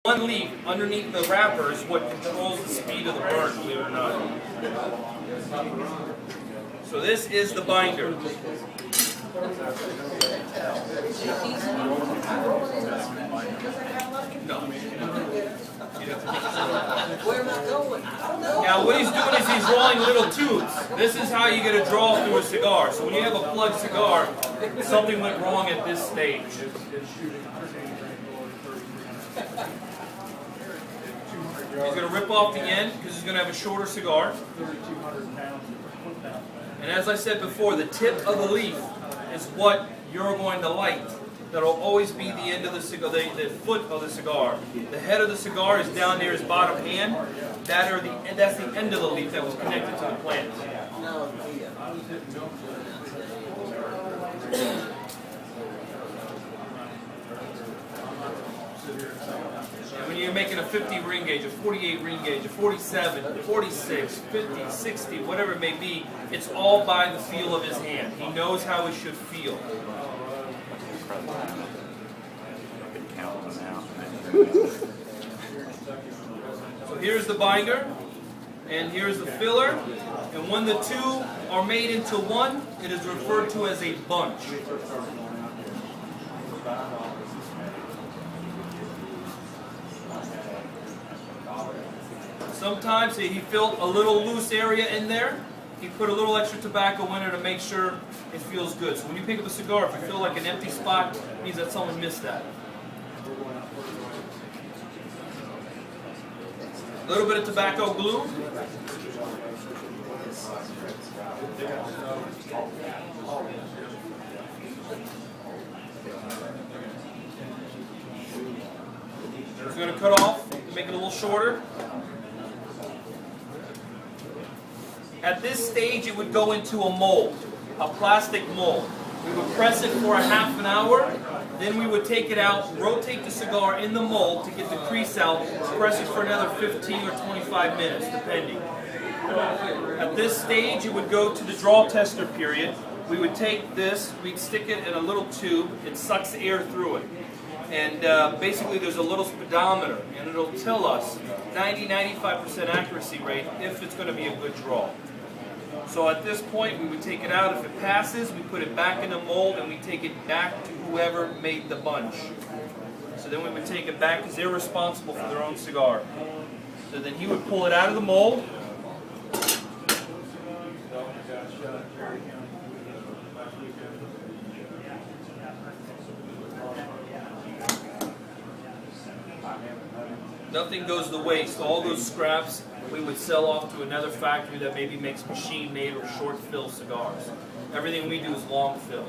One leaf underneath the wrapper is what controls the speed of the burn, believe it or not. So this is the binder. No. Now what he's doing is he's rolling little tubes. This is how you get a draw through a cigar. So when you have a plugged cigar, something went wrong at this stage. He's going to rip off the end because he's going to have a shorter cigar. And as I said before, the tip of the leaf is what you're going to light. That'll always be the end of the cigar, the foot of the cigar. The head of the cigar is down near his bottom hand. That's the end of the leaf that was connected to the plant. And when you're making a 50 ring gauge, a 48 ring gauge, a 47, 46, 50, 60, whatever it may be, it's all by the feel of his hand. He knows how it should feel. So here's the binder, and here's the filler, and when the two are made into one, it is referred to as a bunch. Sometimes he filled a little loose area in there. He put a little extra tobacco in there to make sure it feels good. So when you pick up a cigar, if you feel like an empty spot, it means that someone missed that. A little bit of tobacco glue. It's going to cut off to make it a little shorter. At this stage, it would go into a mold, a plastic mold. We would press it for a half an hour, then we would take it out, rotate the cigar in the mold to get the crease out, press it for another 15 or 25 minutes, depending. At this stage, it would go to the draw tester period. We would take this, we'd stick it in a little tube, it sucks air through it. And basically there's a little speedometer, and it'll tell us 90-95% accuracy rate if it's going to be a good draw. So at this point we would take it out. If it passes, we put it back in the mold and we take it back to whoever made the bunch. So then we would take it back because they're responsible for their own cigar. So then he would pull it out of the mold. Nothing goes to waste. All those scraps we would sell off to another factory that maybe makes machine-made or short-fill cigars. Everything we do is long fill,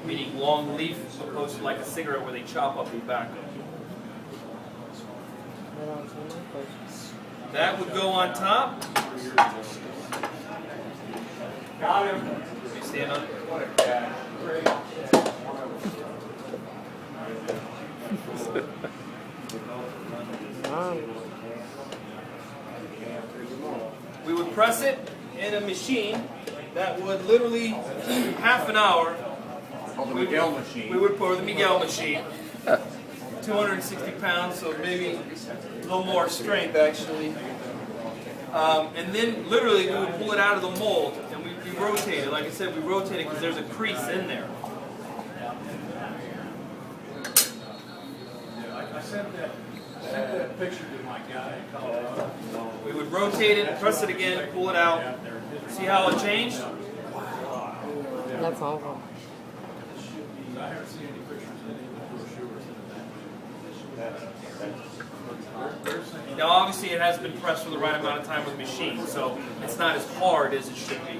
meaning long leaf opposed to like a cigarette where they chop up tobacco. That would go on top. Got him. Let me stand up. We would press it in a machine that would literally half an hour. The Miguel machine. We would pour the Miguel machine. 260 pounds, so maybe a little more strength actually. And then literally we would pull it out of the mold and we rotate it. Like I said, we rotate it because there's a crease in there. I sent that picture to my guy in Colorado. We would rotate it, press it again, pull it out. See how it changed? That's awful. I haven't seen any pictures of any brochures. Now obviously it has been pressed for the right amount of time with machine, so it's not as hard as it should be.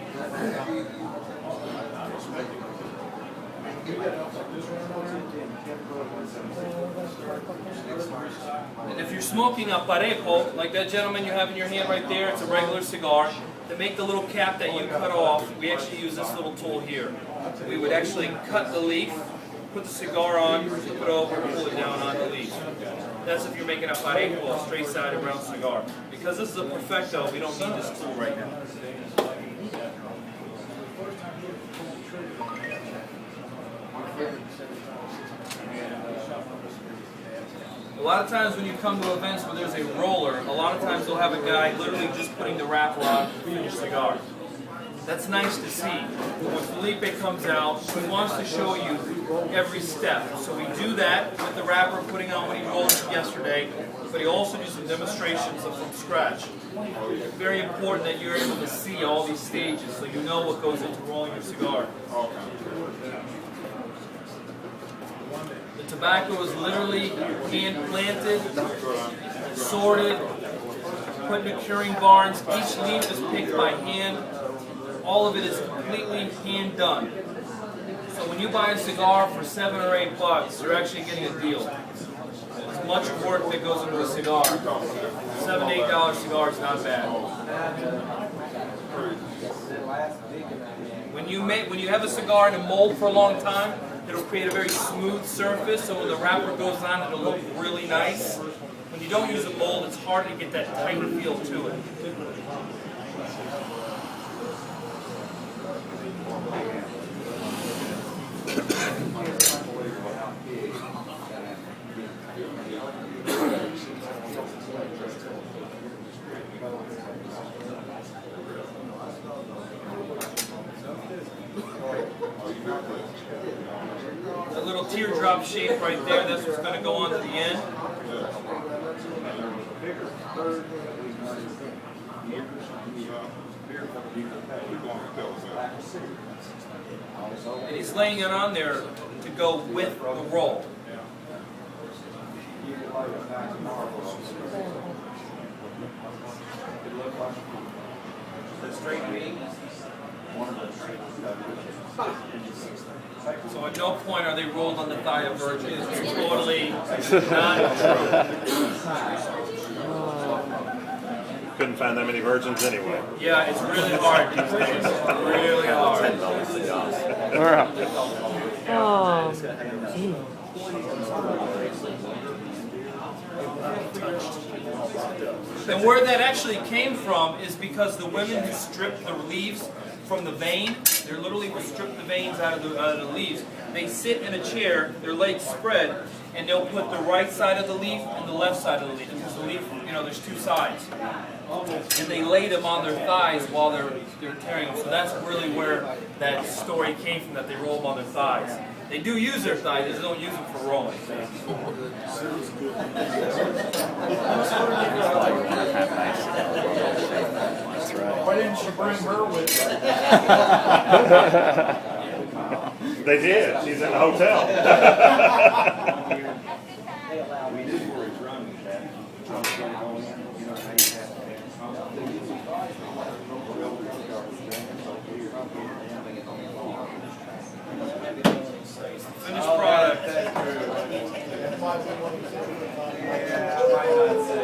And if you're smoking a parejo, like that gentleman you have in your hand right there, it's a regular cigar. To make the little cap that you cut off, we actually use this little tool here. We would actually cut the leaf, put the cigar on, flip it over, pull it down on the leaf. That's if you're making a parejo, a straight-sided brown cigar. Because this is a perfecto, we don't need this tool right now. A lot of times when you come to events where there's a roller, a lot of times they'll have a guy literally just putting the wrapper on to finish cigar. That's nice to see. When Felipe comes out, he wants to show you every step. So we do that with the wrapper putting on what he rolled yesterday, but he also does some demonstrations of from scratch. Very important that you're able to see all these stages so you know what goes into rolling your cigar. The tobacco is literally hand planted, sorted, put in the curing barns. Each leaf is picked by hand. All of it is completely hand done. So when you buy a cigar for $7 or $8, you're actually getting a deal. There's much work that goes into a cigar. $7 to $8 cigar is not bad. When you have a cigar in a mold for a long time, it'll create a very smooth surface, so when the wrapper goes on, it'll look really nice. When you don't use a mold, it's hard to get that tighter feel to it. That little teardrop shape right there, that's what's going to go on to the end. And he's laying it on there to go with the roll. So at no point are they rolled on the thigh of virgins. It's totally not true. Couldn't find that many virgins anyway. Yeah, it's really hard these days. Really hard. Oh, gee. And where that actually came from is because the women who strip the leaves from the vein, they literally will strip the veins out of the leaves. They sit in a chair, their legs spread, and they'll put the right side of the leaf and the left side of the leaf. Because the leaf, there's two sides. And they lay them on their thighs while they're tearing them. So that's really where that story came from, that they roll them on their thighs. They do use their thighs, they just don't use them for rolling. Why didn't you bring her with you? They did. She's in the hotel. Finished product. Yeah, I might not say